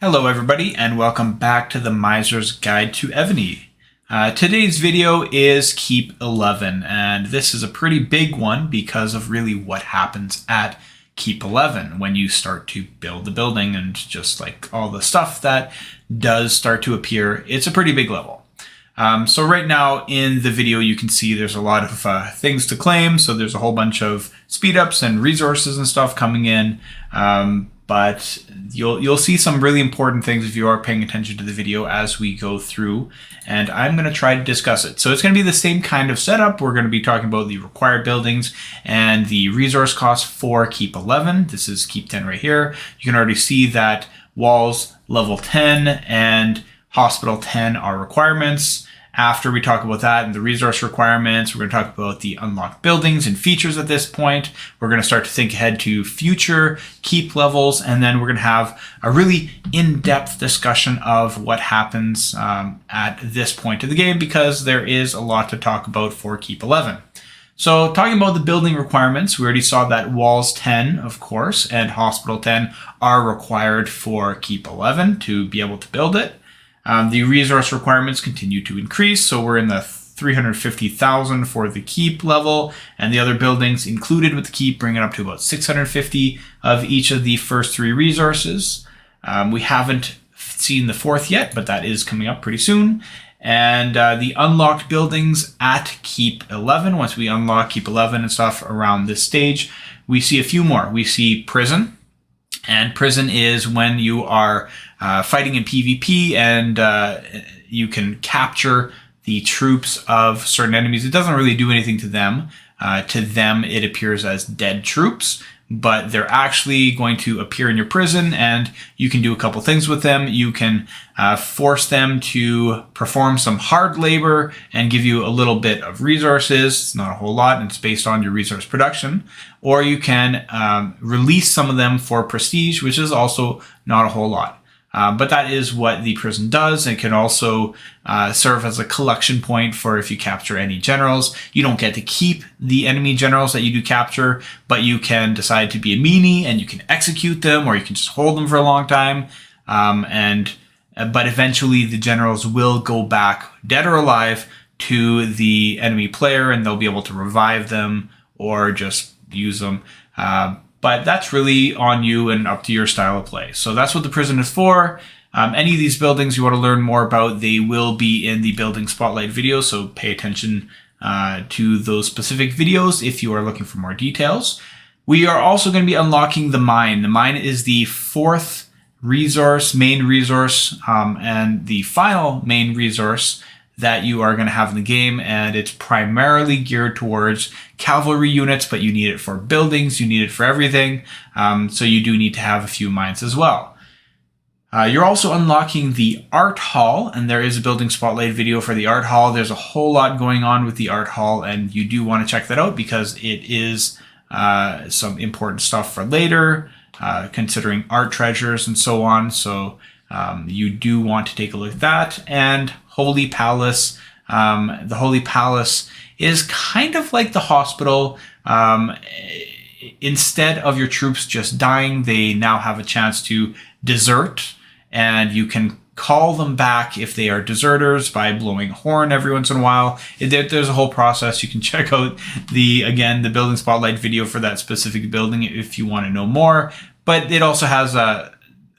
Hello everybody and welcome back to the Miser's Guide to Evony. Today's video is Keep 11, and this is a pretty big one because of really what happens at Keep 11 when you start to build the building and just like all the stuff that does start to appear. It's a pretty big level. So right now in the video you can see there's a lot of things to claim, so there's a whole bunch of speed ups and resources and stuff coming in. But you'll see some really important things if you are paying attention to the video as we go through, and I'm going to try to discuss it. So it's going to be the same kind of setup. We're going to be talking about the required buildings and the resource cost for Keep 11. This is Keep 10 right here. You can already see that walls level 10 and hospital 10 are requirements. After we talk about that and the resource requirements, we're going to talk about the unlocked buildings and features at this point. We're going to start to think ahead to future keep levels, and then we're going to have a really in-depth discussion of what happens at this point of the game, because there is a lot to talk about for Keep 11. So talking about the building requirements, we already saw that walls 10, of course, and hospital 10 are required for Keep 11 to be able to build it. The resource requirements continue to increase, so we're in the 350,000 for the keep level, and the other buildings included with the keep bring it up to about 650 of each of the first three resources. We haven't seen the fourth yet, but that is coming up pretty soon. And the unlocked buildings at Keep 11, once we unlock Keep 11 and stuff around this stage, we see a few more. We see prison. And prison is when you are fighting in PvP and you can capture the troops of certain enemies. It doesn't really do anything to them. To them, it appears as dead troops, but they're actually going to appear in your prison, and you can do a couple things with them. You can force them to perform some hard labor and give you a little bit of resources. It's not a whole lot, and it's based on your resource production. Or you can release some of them for prestige, which is also not a whole lot. But that is what the prison does. It can also serve as a collection point for if you capture any generals. You don't get to keep the enemy generals that you do capture, but you can decide to be a meanie and you can execute them, or you can just hold them for a long time. But eventually the generals will go back, dead or alive, to the enemy player, and they'll be able to revive them or just use them. But that's really on you and up to your style of play. So that's what the prison is for. Any of these buildings you want to learn more about, they will be in the building spotlight video. So pay attention to those specific videos if you are looking for more details. We are also going to be unlocking the mine. The mine is the fourth resource, main resource, and the final main resource that you are going to have in the game, and it's primarily geared towards cavalry units, but you need it for buildings, you need it for everything, so you do need to have a few mines as well. You're also unlocking the art hall, and there is a building spotlight video for the art hall. There's a whole lot going on with the art hall, and you do want to check that out because it is some important stuff for later, considering art treasures and so on. So you do want to take a look at that. And Holy Palace. The Holy Palace is kind of like the hospital. Instead of your troops just dying, they now have a chance to desert, and you can call them back if they are deserters by blowing a horn every once in a while. There's a whole process. You can check out the building spotlight video for that specific building if you want to know more. But it also has a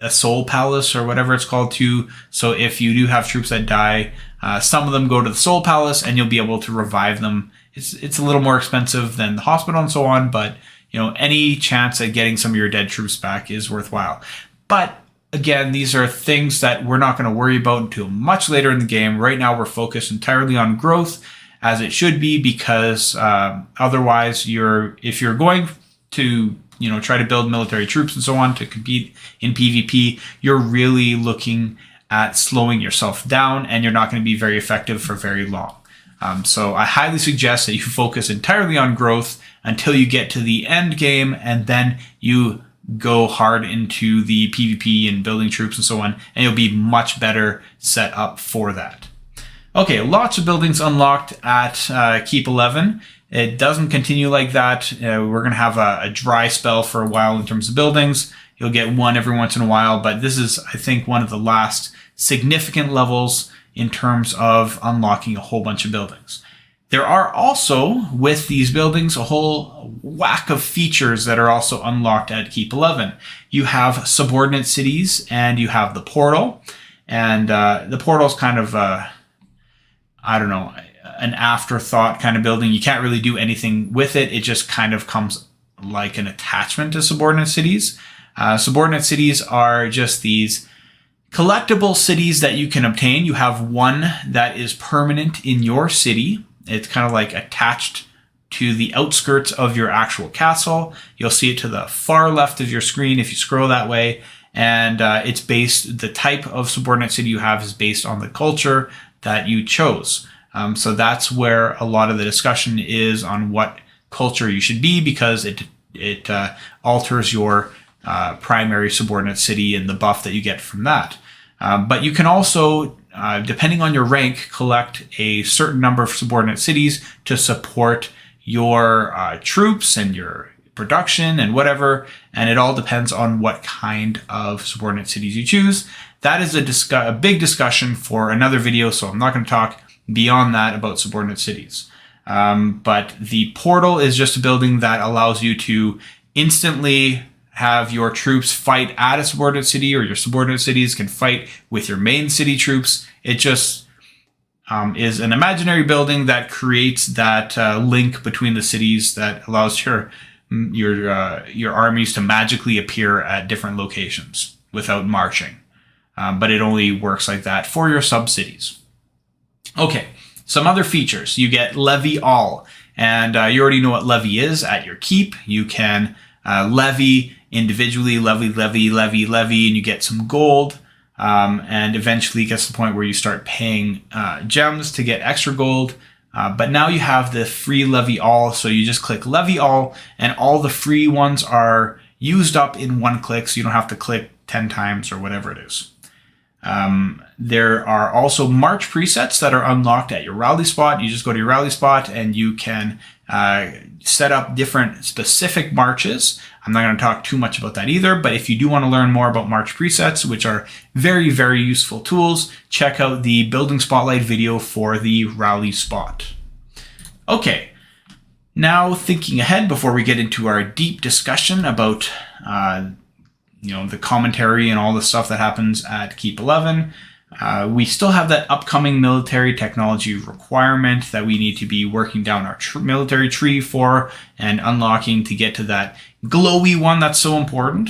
soul palace or whatever it's called too. So if you do have troops that die, some of them go to the soul palace and you'll be able to revive them. It's a little more expensive than the hospital and so on, but any chance at getting some of your dead troops back is worthwhile. But again, these are things that we're not going to worry about until much later in the game. Right now we're focused entirely on growth, as it should be, because otherwise if you're going to try to build military troops and so on to compete in PvP, you're really looking at slowing yourself down, and you're not going to be very effective for very long. So I highly suggest that you focus entirely on growth until you get to the end game, and then you go hard into the PvP and building troops and so on, and you'll be much better set up for that. Okay, lots of buildings unlocked at Keep 11. It doesn't continue like that. We're going to have a dry spell for a while in terms of buildings. You'll get one every once in a while, but this is, I think, one of the last significant levels in terms of unlocking a whole bunch of buildings. There are also, with these buildings, a whole whack of features that are also unlocked at Keep 11. You have subordinate cities, and you have the portal. And the portal is kind of, I don't know, an afterthought kind of building. You can't really do anything with it. It just kind of comes like an attachment to subordinate cities. Subordinate cities are just these collectible cities that you can obtain. You have one that is permanent in your city. It's kind of like attached to the outskirts of your actual castle. You'll see it to the far left of your screen if you scroll that way. And it's based, the type of subordinate city you have is based on the culture that you chose. So that's where a lot of the discussion is on what culture you should be, because it alters your primary subordinate city and the buff that you get from that. But you can also, depending on your rank, collect a certain number of subordinate cities to support your troops and your production and whatever, and it all depends on what kind of subordinate cities you choose. That is a big discussion for another video, so I'm not going to talk beyond that about subordinate cities. But the portal is just a building that allows you to instantly have your troops fight at a subordinate city, or your subordinate cities can fight with your main city troops. It just is an imaginary building that creates that link between the cities that allows your armies to magically appear at different locations without marching. But it only works like that for your sub-cities. Okay, some other features. You get Levy All, and you already know what Levy is at your keep. You can levy individually, levy, and you get some gold. And eventually it gets to the point where you start paying gems to get extra gold. But now you have the free Levy All, so you just click Levy All, and all the free ones are used up in one click, so you don't have to click 10 times or whatever it is. There are also march presets that are unlocked at your rally spot. You just go to your rally spot and you can set up different specific marches. I'm not going to talk too much about that either, but if you do want to learn more about march presets, which are very, very useful tools, check out the Building Spotlight video for the rally spot. Okay, now thinking ahead before we get into our deep discussion about the commentary and all the stuff that happens at Keep 11. We still have that upcoming military technology requirement that we need to be working down our military tree for and unlocking to get to that glowy one that's so important.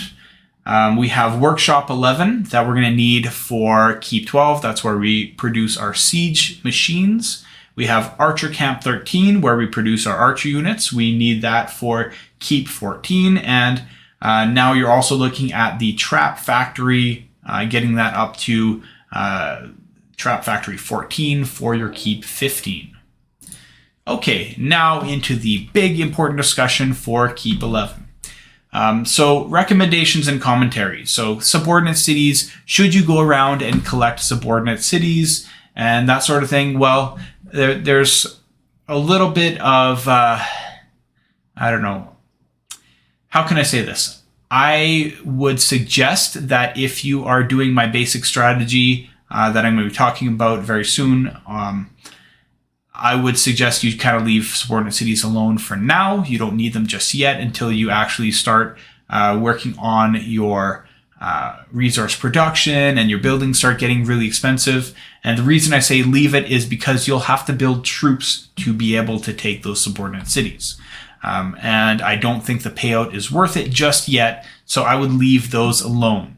We have Workshop 11 that we're going to need for Keep 12. That's where we produce our siege machines. We have Archer Camp 13 where we produce our archer units. We need that for Keep 14. And now you're also looking at the Trap Factory, getting that up to Trap Factory 14 for your Keep 15. Okay, now into the big important discussion for Keep 11. So recommendations and commentary. So subordinate cities, should you go around and collect subordinate cities and that sort of thing? Well, there's a little bit of, I don't know, how can I say this? I would suggest that if you are doing my basic strategy that I'm going to be talking about very soon, I would suggest you kind of leave subordinate cities alone for now. You don't need them just yet until you actually start working on your resource production and your buildings start getting really expensive. And the reason I say leave it is because you'll have to build troops to be able to take those subordinate cities. And I don't think the payout is worth it just yet, so I would leave those alone.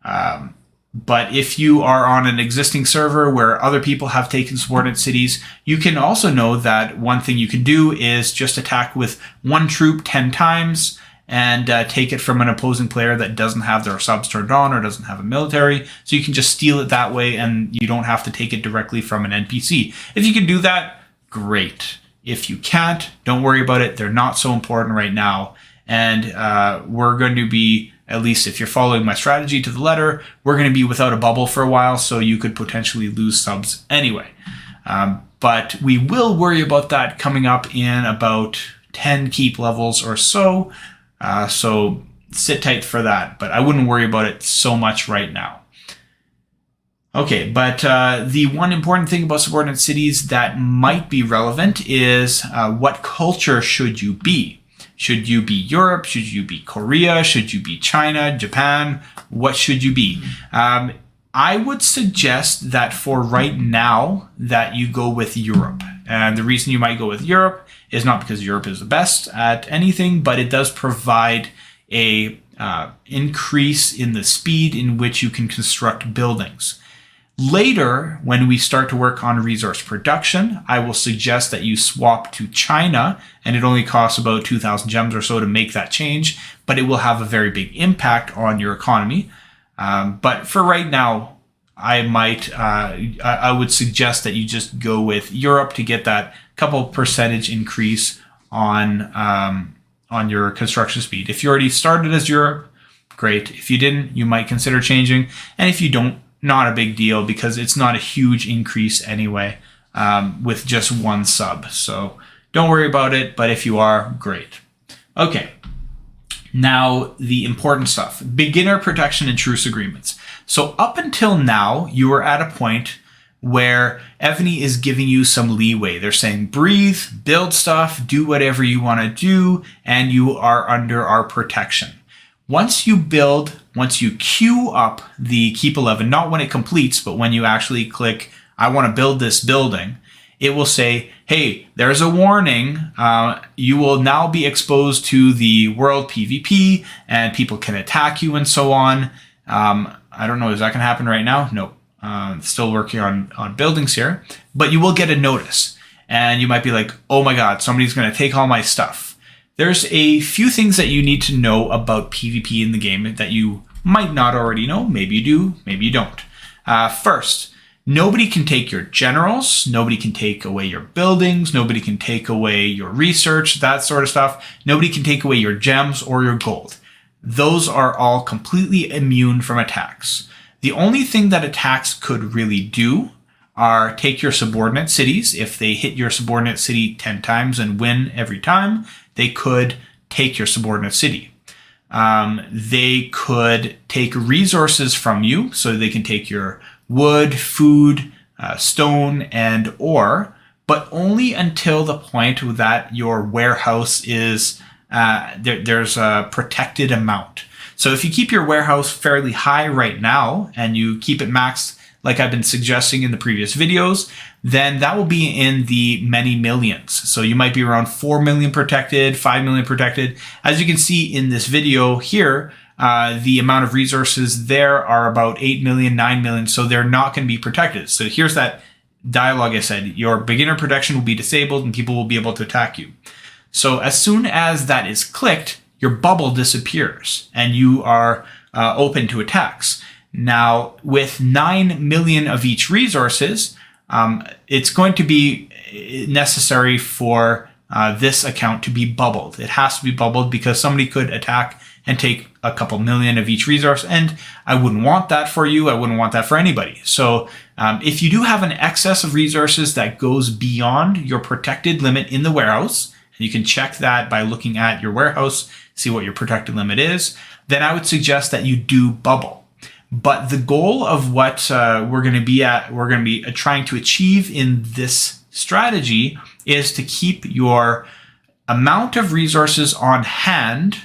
But if you are on an existing server where other people have taken subordinate cities, you can also know that one thing you can do is just attack with one troop 10 times and take it from an opposing player that doesn't have their subs turned on or doesn't have a military. So you can just steal it that way and you don't have to take it directly from an NPC. If you can do that, great. If you can't, don't worry about it. They're not so important right now. And we're going to be, at least if you're following my strategy to the letter, we're going to be without a bubble for a while, so you could potentially lose subs anyway. But we will worry about that coming up in about 10 keep levels or so. So sit tight for that, but I wouldn't worry about it so much right now. Okay, but the one important thing about subordinate cities that might be relevant is what culture should you be? Should you be Europe? Should you be Korea? Should you be China, Japan? What should you be? I would suggest that for right now that you go with Europe. And the reason you might go with Europe is not because Europe is the best at anything, but it does provide a increase in the speed in which you can construct buildings. Later, when we start to work on resource production, I will suggest that you swap to China, and it only costs about 2,000 gems or so to make that change, but it will have a very big impact on your economy. But for right now, I would suggest that you just go with Europe to get that couple percentage increase on your construction speed. If you already started as Europe, great. If you didn't, you might consider changing, and if you don't, not a big deal because it's not a huge increase anyway with just one sub. So don't worry about it, but if you are, great. Okay, now the important stuff. Beginner protection and truce agreements. So up until now, you were at a point where Evony is giving you some leeway. They're saying breathe, build stuff, do whatever you want to do, and you are under our protection. Once you queue up the Keep 11, not when it completes, but when you actually click, I want to build this building, it will say, hey, there's a warning. You will now be exposed to the world PvP and people can attack you and so on. I don't know, is that going to happen right now? No. Still working on buildings here, but you will get a notice and you might be like, oh my God, somebody's going to take all my stuff. There's a few things that you need to know about PvP in the game that you might not already know. Maybe you do, maybe you don't. First, nobody can take your generals. Nobody can take away your buildings. Nobody can take away your research, that sort of stuff. Nobody can take away your gems or your gold. Those are all completely immune from attacks. The only thing that attacks could really do are take your subordinate cities. If they hit your subordinate city 10 times and win every time, they could take your subordinate city. They could take resources from you, so they can take your wood, food, stone, and ore, but only until the point that your warehouse is, there's a protected amount. So if you keep your warehouse fairly high right now, and you keep it maxed like I've been suggesting in the previous videos, then that will be in the many millions. So you might be around 4 million protected, 5 million protected. As you can see in this video here, the amount of resources there are about 8 million, 9 million, so they're not going to be protected. So here's that dialogue I said, your beginner protection will be disabled and people will be able to attack you. So as soon as that is clicked, your bubble disappears and you are open to attacks. Now, with 9 million of each resources, it's going to be necessary for this account to be bubbled. It has to be bubbled because somebody could attack and take a couple million of each resource, and I wouldn't want that for you. I wouldn't want that for anybody. So if you do have an excess of resources that goes beyond your protected limit in the warehouse, and you can check that by looking at your warehouse, see what your protected limit is, then I would suggest that you do bubble. But the goal of what we're going to be trying to achieve in this strategy is to keep your amount of resources on hand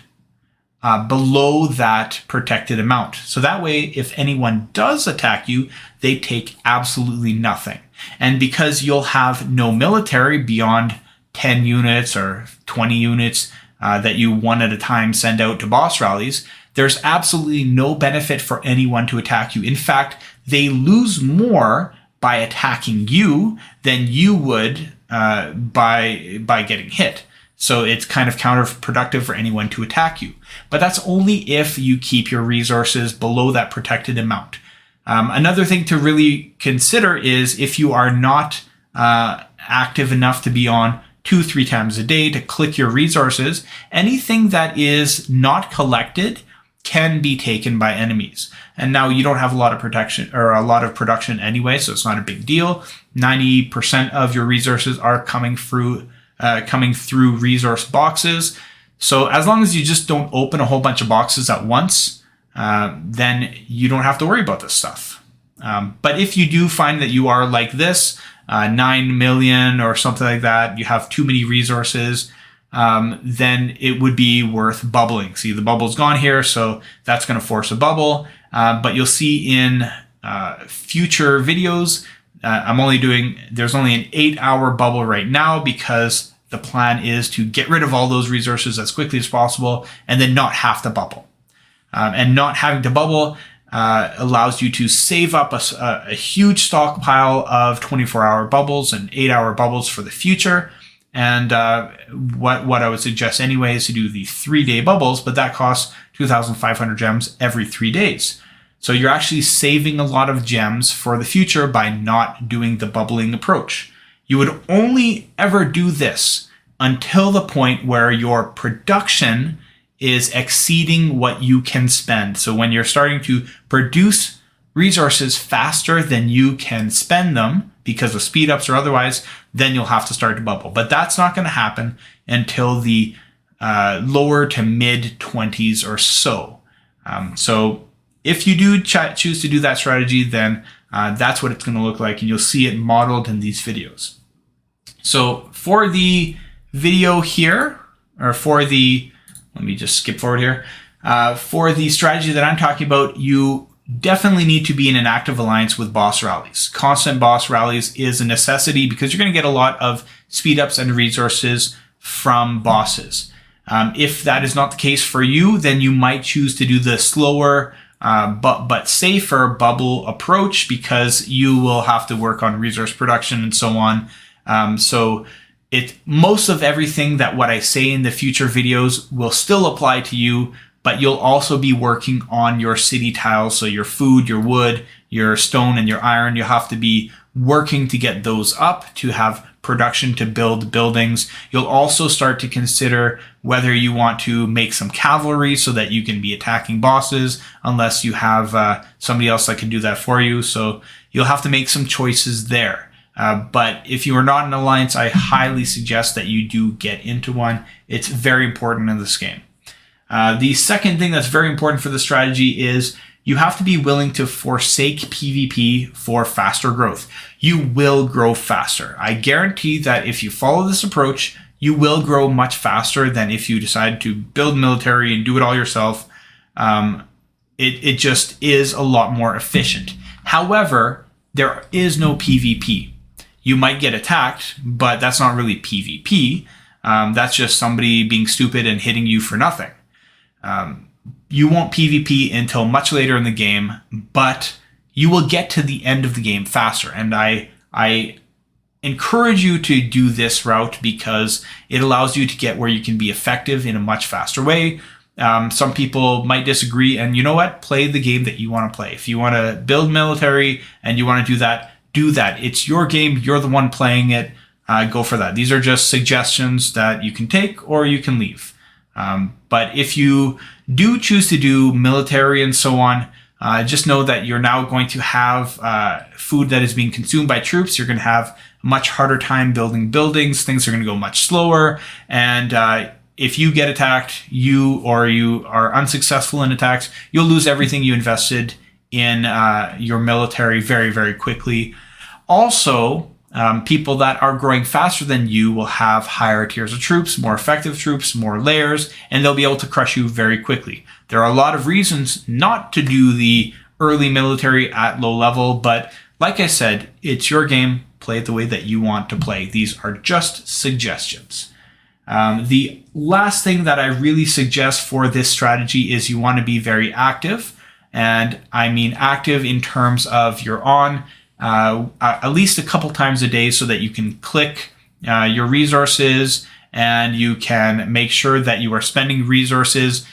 below that protected amount. So that way, if anyone does attack you, they take absolutely nothing. And because you'll have no military beyond 10 units or 20 units that you one at a time send out to boss rallies, there's absolutely no benefit for anyone to attack you. In fact, they lose more by attacking you than you would by getting hit. So it's kind of counterproductive for anyone to attack you. But that's only if you keep your resources below that protected amount. Another thing to really consider is if you are not active enough to be on 2-3 times a day to click your resources, anything that is not collected can be taken by enemies. And now you don't have a lot of protection or a lot of production anyway, so it's not a big deal. 90% of your resources are coming through resource boxes. So as long as you just don't open a whole bunch of boxes at once, then you don't have to worry about this stuff. But if you do find that you are like this, 9 million or something like that, you have too many resources, then it would be worth bubbling. See, the bubble's gone here, so that's going to force a bubble. But you'll see in future videos, there's only an 8-hour bubble right now because the plan is to get rid of all those resources as quickly as possible and then not have to bubble. And not having to bubble allows you to save up a huge stockpile of 24-hour bubbles and 8-hour bubbles for the future. And what I would suggest anyway is to do the 3-day bubbles, but that costs 2,500 gems every 3 days. So you're actually saving a lot of gems for the future by not doing the bubbling approach. You would only ever do this until the point where your production is exceeding what you can spend. So when you're starting to produce resources faster than you can spend them because of speed ups or otherwise, then you'll have to start to bubble. But that's not going to happen until the lower to mid 20s or so. So if you do choose to do that strategy, then that's what it's going to look like, and you'll see it modeled in these videos. So for the video here, or let me just skip forward here. For the strategy that I'm talking about, you definitely need to be in an active alliance with boss rallies. Constant boss rallies is a necessity because you're going to get a lot of speed ups and resources from bosses. If that is not the case for you, then you might choose to do the slower but safer bubble approach because you will have to work on resource production and so on. So most of everything that what I say in the future videos will still apply to you, but you'll also be working on your city tiles. So your food, your wood, your stone, and your iron, you'll have to be working to get those up to have production to build buildings. You'll also start to consider whether you want to make some cavalry so that you can be attacking bosses, unless you have somebody else that can do that for you. So you'll have to make some choices there. But if you are not in an alliance, I highly suggest that you do get into one. It's very important in this game. The second thing that's very important for the strategy is you have to be willing to forsake PvP for faster growth. You will grow faster. I guarantee that if you follow this approach, you will grow much faster than if you decide to build military and do it all yourself. It just is a lot more efficient. However, there is no PvP. You might get attacked, but that's not really PvP. That's just somebody being stupid and hitting you for nothing. You won't PvP until much later in the game, but you will get to the end of the game faster. And I encourage you to do this route because it allows you to get where you can be effective in a much faster way. Some people might disagree, and you know what? Play the game that you want to play. If you want to build military and you want to do that, do that. It's your game. You're the one playing it. Go for that. These are just suggestions that you can take or you can leave. But if you do choose to do military and so on, just know that you're now going to have food that is being consumed by troops. You're going to have a much harder time building buildings. Things are going to go much slower. And if you get attacked, you are unsuccessful in attacks, you'll lose everything you invested in your military very, very quickly. Also, people that are growing faster than you will have higher tiers of troops, more effective troops, more layers, and they'll be able to crush you very quickly. There are a lot of reasons not to do the early military at low level, but like I said, it's your game. Play it the way that you want to play. These are just suggestions. The last thing that I really suggest for this strategy is you want to be very active. And I mean active in terms of you're on at least a couple times a day so that you can click your resources and you can make sure that you are spending resources,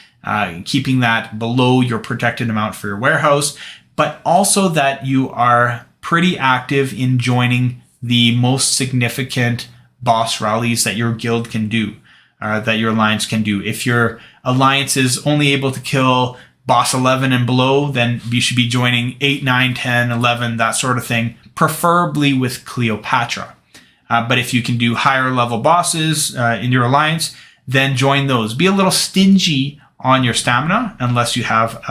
keeping that below your protected amount for your warehouse, but also that you are pretty active in joining the most significant boss rallies that your guild can do, that your alliance can do. If your alliance is only able to kill boss 11 and below, then you should be joining 8, 9, 10, 11, that sort of thing, preferably with Cleopatra. But if you can do higher level bosses in your alliance, then join those. Be a little stingy on your stamina unless you have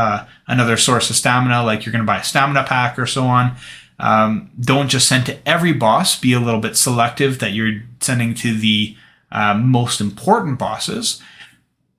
another source of stamina, like you're going to buy a stamina pack or so on. Don't just send to every boss. Be a little bit selective that you're sending to the most important bosses.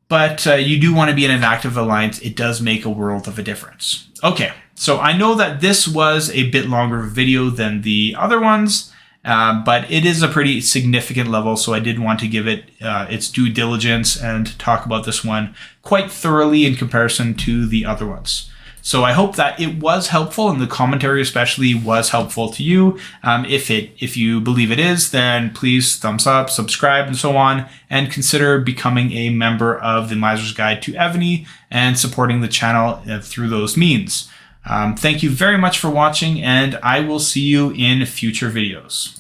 But you do want to be in an active alliance. It does make a world of a difference. Okay, so I know that this was a bit longer video than the other ones, but it is a pretty significant level, so I did want to give it its due diligence and talk about this one quite thoroughly in comparison to the other ones. So I hope that it was helpful, and the commentary especially was helpful to you. If you believe it is, then please thumbs up, subscribe, and so on, and consider becoming a member of the Miser's Guide to Evony and supporting the channel through those means. Thank you very much for watching, and I will see you in future videos.